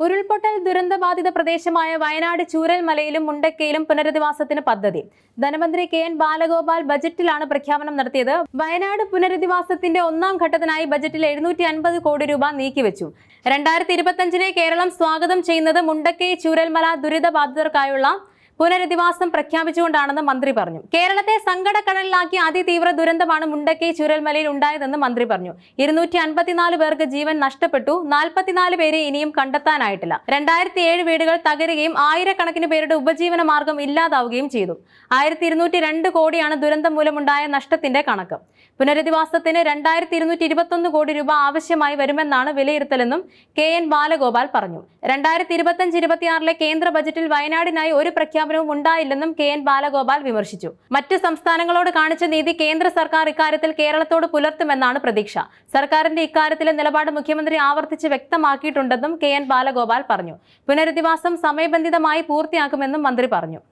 ഉരുൾപൊട്ടൽ ദുരന്തബാധിത പ്രദേശമായ വയനാട് ചൂരൽമലയിലും മുണ്ടക്കയിലും പുനരധിവാസത്തിന് പദ്ധതി. ധനമന്ത്രി കെ.എൻ. ബാലഗോപാൽ ബജറ്റിലാണ് പ്രഖ്യാപനം നടത്തിയത്. വയനാട് പുനരധിവാസത്തിന്റെ ഒന്നാം ഘട്ടത്തിനായി ബജറ്റിൽ 750 കോടി രൂപ നീക്കിവെച്ചു. 2025 കേരളം സ്വാഗതം ചെയ്യുന്നത് മുണ്ടക്കൈ ചൂരൽമല ദുരിതബാധിതർക്കായുള്ള പുനരധിവാസം പ്രഖ്യാപിച്ചുകൊണ്ടാണെന്ന് മന്ത്രി പറഞ്ഞു. കേരളത്തെ സങ്കടക്കടലിലാക്കിയ അതിതീവ്ര ദുരന്തമാണ് മുണ്ടക്കൈ ചൂരൽമലയിൽ ഉണ്ടായതെന്ന് മന്ത്രി പറഞ്ഞു. 254 പേർക്ക് ജീവൻ നഷ്ടപ്പെട്ടു. 44 പേരെ ഇനിയും കണ്ടെത്താനായിട്ടില്ല. 2007 വീടുകൾ തകരുകയും ആയിരക്കണക്കിന് പേരുടെ ഉപജീവന മാർഗം ഇല്ലാതാവുകയും ചെയ്തു. 1202 കോടിയാണ് ദുരന്തം മൂലമുണ്ടായ നഷ്ടത്തിന്റെ കണക്ക്. പുനരധിവാസത്തിന് 2221 കോടി രൂപ ആവശ്യമായി വരുമെന്നാണ് വിലയിരുത്തലെന്നും കെ.എൻ. ബാലഗോപാൽ പറഞ്ഞു. 2025-26 കേന്ദ്ര ബജറ്റിൽ വയനാടിനായി ഒരു പ്രഖ്യാപനവും ഉണ്ടായില്ലെന്നും കെ.എൻ. ബാലഗോപാൽ വിമർശിച്ചു. മറ്റ് സംസ്ഥാനങ്ങളോട് കാണിച്ച നീതി കേന്ദ്ര സർക്കാർ ഇക്കാര്യത്തിൽ കേരളത്തോട് പുലർത്തുമെന്നാണ് പ്രതീക്ഷ. സർക്കാരിന്റെ ഇക്കാര്യത്തിലെ നിലപാട് മുഖ്യമന്ത്രി ആവർത്തിച്ച് വ്യക്തമാക്കിയിട്ടുണ്ടെന്നും കെ.എൻ. ബാലഗോപാൽ പറഞ്ഞു. പുനരധിവാസം സമയബന്ധിതമായി പൂർത്തിയാക്കുമെന്നും മന്ത്രി പറഞ്ഞു.